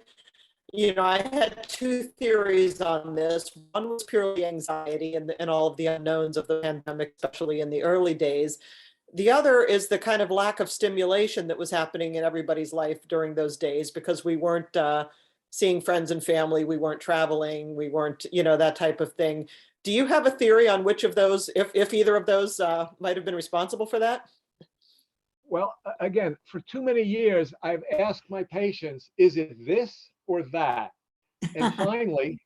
I had two theories on this. One was purely anxiety and all of the unknowns of the pandemic, especially in the early days. The other is the kind of lack of stimulation that was happening in everybody's life during those days, because we weren't seeing friends and family, we weren't traveling, we weren't, that type of thing. Do you have a theory on which of those, if either of those might have been responsible for that? Well, again, for too many years, I've asked my patients, is it this or that? And finally,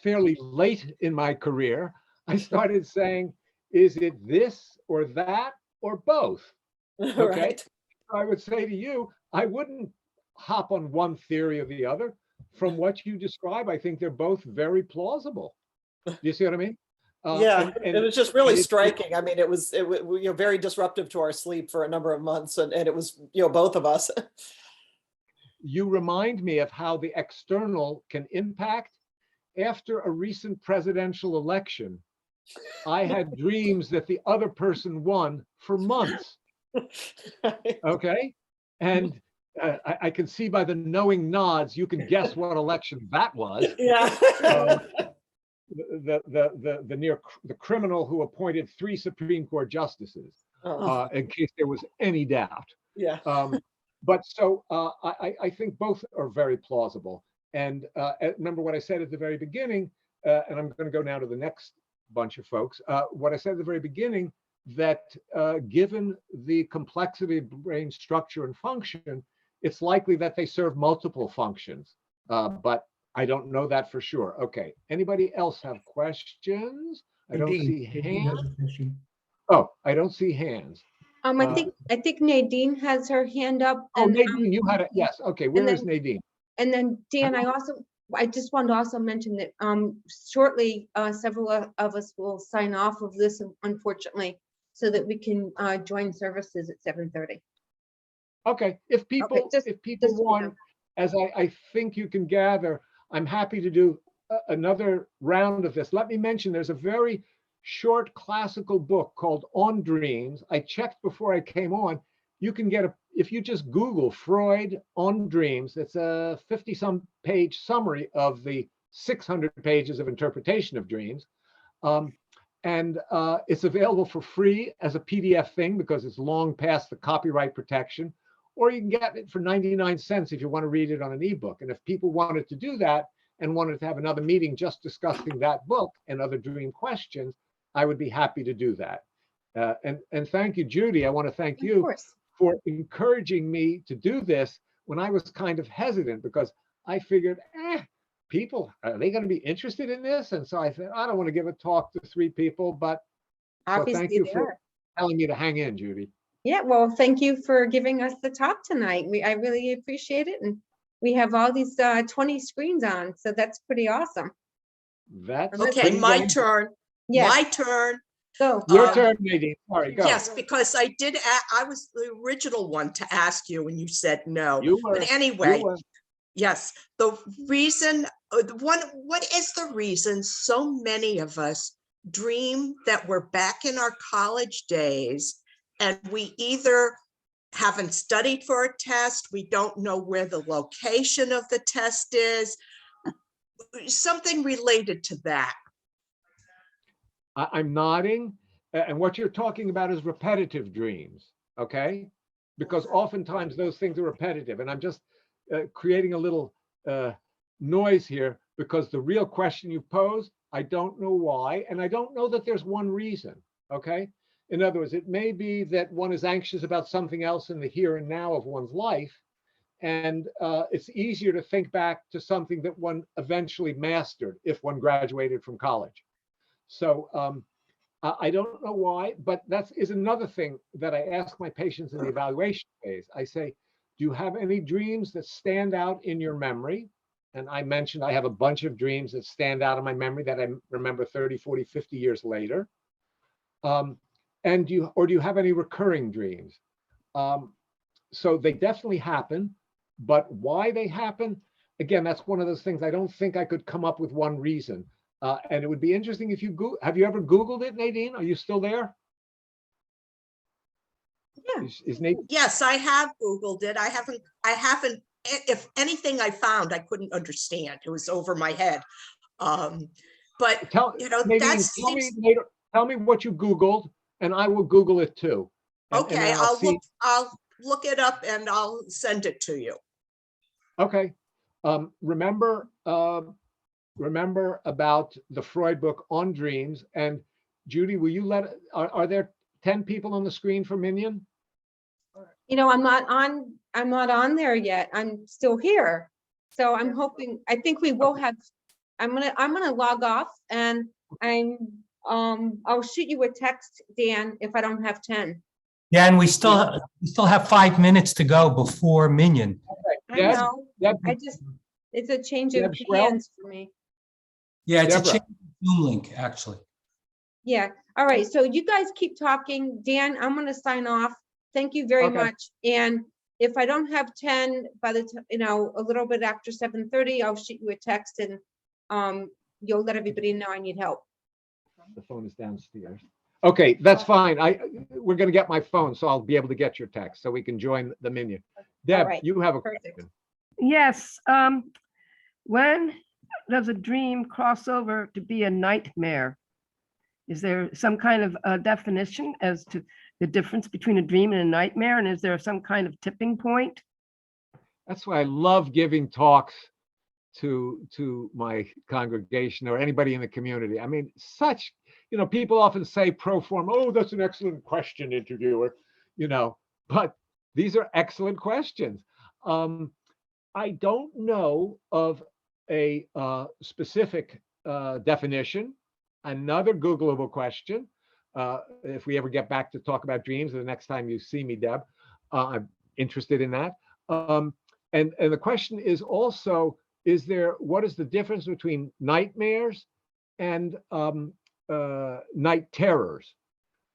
fairly late in my career, I started saying, is it this or that or both? Okay. Right. I would say to you, I wouldn't hop on one theory or the other. From what you describe, I think they're both very plausible. Do you see what I mean? Yeah, and it was just really it's- striking. I mean, it was very disruptive to our sleep for a number of months, and it was both of us. You remind me of how the external can impact. After a recent presidential election, I had dreams that the other person won for months. Okay, and I can see by the knowing nods you can guess what election that was. Yeah. The criminal who appointed 3 Supreme Court justices, Oh, in case there was any doubt. yeah. But so I think both are very plausible. And remember what I said at the very beginning, and I'm going to go now to the next bunch of folks. What I said at the very beginning, that given the complexity of brain structure and function, it's likely that they serve multiple functions. But I don't know that for sure. Okay. Anybody else have questions? I don't see Nadine has hands. a question. Oh, I don't see hands. I think Nadine has her hand up. Oh, and, Nadine, you had it. Yes. Okay. Where is then- Nadine? And then Dan, I just wanted to also mention that shortly, several of us will sign off of this, unfortunately, so that we can join services at 7:30. Okay. If people just so you want, know. as I think you can gather, I'm happy to do another round of this. Let me mention, there's a very short classical book called On Dreams. I checked before I came on. You can get if you just Google Freud on Dreams, it's a 50-some page summary of the 600 pages of interpretation of dreams. And it's available for free as a PDF thing because it's long past the copyright protection, or you can get it for 99 cents if you want to read it on an ebook. And if people wanted to do that and wanted to have another meeting just discussing that book and other dream questions, I would be happy to do that. And thank you, Judy. I want to thank Of you course. for encouraging me to do this when I was kind of hesitant, because I figured, people, are they going to be interested in this? And so I said, I don't want to give a talk to 3 people, but so thank Obviously you they for are. telling me to hang in, Judy. Yeah, well, thank you for giving us the talk tonight. I really appreciate it. And we have all these 20 screens on, so that's pretty awesome. That's Okay, pretty my damn- turn, Yes, my turn. go. Your Um, turn, Nadine. Sorry, go. Yes, because I was the original one to ask you and you said no. You were- But anyway, you were- yes, the reason, what is the reason so many of us dream that we're back in our college days and we either haven't studied for a test, we don't know where the location of the test is, something related to that. I'm nodding, and what you're talking about is repetitive dreams, okay? Because oftentimes those things are repetitive, and I'm just creating a little noise here because the real question you pose, I don't know why, and I don't know that there's one reason, okay? In other words, it may be that one is anxious about something else in the here and now of one's life, and it's easier to think back to something that one eventually mastered if one graduated from college. So I don't know why, but that is another thing that I ask my patients in the evaluation phase. I say, do you have any dreams that stand out in your memory? And I mentioned I have a bunch of dreams that stand out in my memory that I remember 30, 40, 50 years later. And do you have any recurring dreams? So they definitely happen, but why they happen, again, that's one of those things I don't think I could come up with one reason. And it would be interesting if you have you ever Googled it, Nadine? Are you still there? Yeah. Is Nadine? Yes, I have Googled it. I haven't, if anything I found, I couldn't understand. It was over my head. But you know, Nadine, that tell me seems, later, tell me what you Googled and I will Google it too. And okay, then I'll look it up and I'll send it to you. Okay. Remember about the Freud book On Dreams, and Judy, will you are there 10 people on the screen for Minion? You know, I'm not on there yet. I'm still here. So I'm hoping, I think we will have, I'm gonna log off and I'll shoot you a text, Dan, if I don't have 10. Yeah, and we still have 5 minutes to go before Minion. I Deb? know, Deb, it's a change of Deb Schwell? hands for me. Yeah, it's Deborah. a change of Zoom link, actually. Yeah, all right, so you guys keep talking. Dan, I'm gonna sign off. Thank you very Okay. much. And if I don't have 10 by the time, a little bit after 7:30, I'll shoot you a text and you'll let everybody know I need help. The phone is downstairs. Okay, that's fine. We're gonna get my phone, so I'll be able to get your text, so we can join the menu. Deb, right, you have a perfect. question. Yes, when does a dream cross over to be a nightmare? Is there some kind of definition as to the difference between a dream and a nightmare? And is there some kind of tipping point? That's why I love giving talks to my congregation or anybody in the community. I mean, people often say pro form, oh, that's an excellent question, interviewer, but these are excellent questions. I don't know of a specific definition. Another Googleable question, if we ever get back to talk about dreams, the next time you see me, Deb, I'm interested in that. And the question is also, what is the difference between nightmares and night terrors?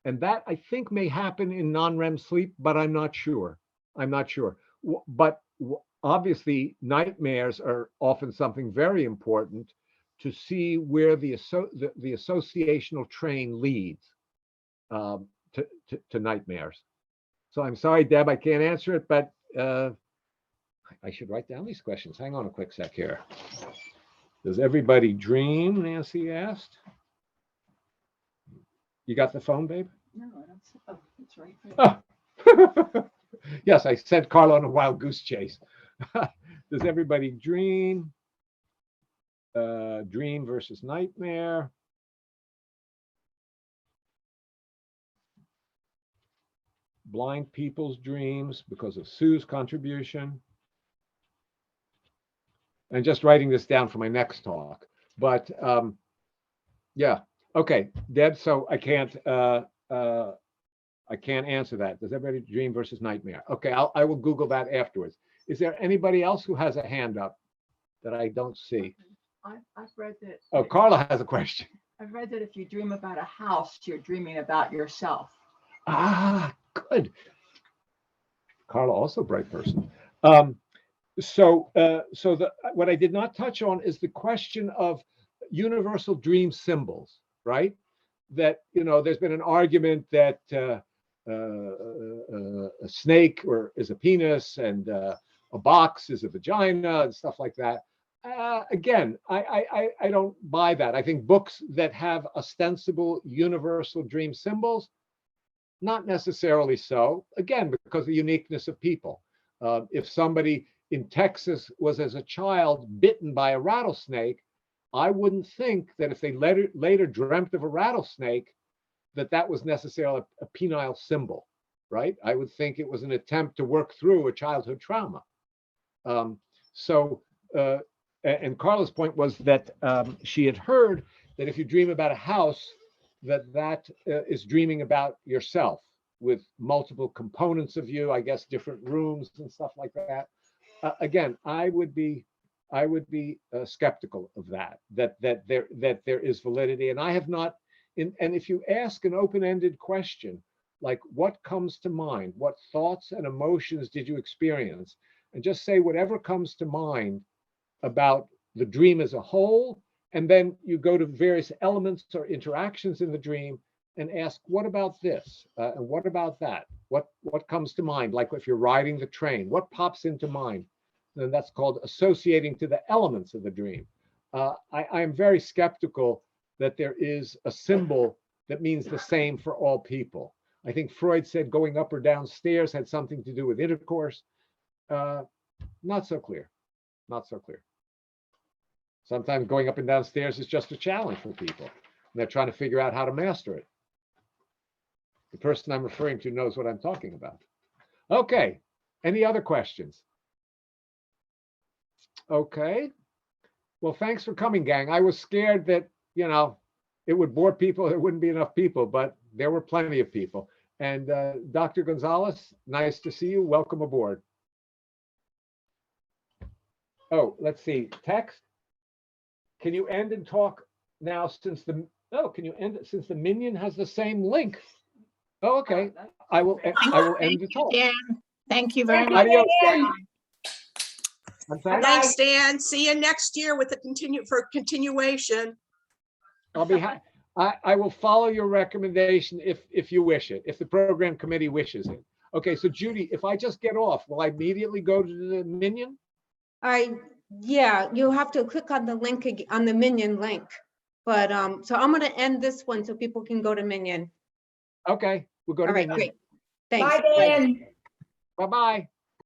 And that I think may happen in non-REM sleep, but I'm not sure. But obviously, nightmares are often something very important to see where the associational train leads to nightmares. So I'm sorry, Deb, I can't answer it, but I should write down these questions. Hang on a quick sec here. Does everybody dream? Nancy asked. You got the phone, babe? No, I don't see. Oh, it's right there. Oh. Yes, I sent Carla on a wild goose chase. Does everybody dream? Dream versus nightmare. Blind people's dreams because of Sue's contribution. And just writing this down for my next talk. But yeah, okay, Deb. So I can't answer that. Does everybody dream versus nightmare? Okay, I will Google that afterwards. Is there anybody else who has a hand up that I don't see? I've read that. Oh, Carla has a question. I've read that if you dream about a house, you're dreaming about yourself. Ah, good. Carla, also a bright person. So what I did not touch on is the question of universal dream symbols, right? That, there's been an argument that a snake is a penis and a box is a vagina and stuff like that. Again, I don't buy that. I think books that have ostensible universal dream symbols, not necessarily so. Again, because of the uniqueness of people. If somebody in Texas was as a child bitten by a rattlesnake, I wouldn't think that if they later dreamt of a rattlesnake, that was necessarily a penile symbol, right? I would think it was an attempt to work through a childhood trauma. And Carla's point was that she had heard that if you dream about a house, that is dreaming about yourself with multiple components of you, I guess different rooms and stuff like that. Again, I would be skeptical of that there is validity, and I have not. And if you ask an open-ended question like what comes to mind, what thoughts and emotions did you experience, and just say whatever comes to mind about the dream as a whole, and then you go to various elements or interactions in the dream and ask, what about this? And what about that? What comes to mind? Like if you're riding the train, what pops into mind? Then that's called associating to the elements of the dream. I am very skeptical that there is a symbol that means the same for all people. I think Freud said going up or down stairs had something to do with intercourse. Not so clear, not so clear. Sometimes going up and down stairs is just a challenge for people, and they're trying to figure out how to master it. The person I'm referring to knows what I'm talking about. Okay, any other questions? Okay, well, thanks for coming, gang. I was scared that, it would bore people, there wouldn't be enough people, but there were plenty of people. And Dr. Gonzalez, nice to see you. Welcome aboard. Oh, let's see, text. Can you end and talk now since the, oh, can you end it since the minion has the same link? Oh, okay. I will end the talk. Dan, thank you very much. Adios, guys. I'm sorry? Thanks, Dan. See you next year with continuation. I'll be I will follow your recommendation if you wish it, if the program committee wishes it. Okay, so Judy, if I just get off, will I immediately go to the minion? Yeah, you'll have to click on the link on the minion link. But so I'm going to end this one so people can go to minion. Okay, we'll go to All right, minion. great. Thanks. Bye, Dan. Bye-bye.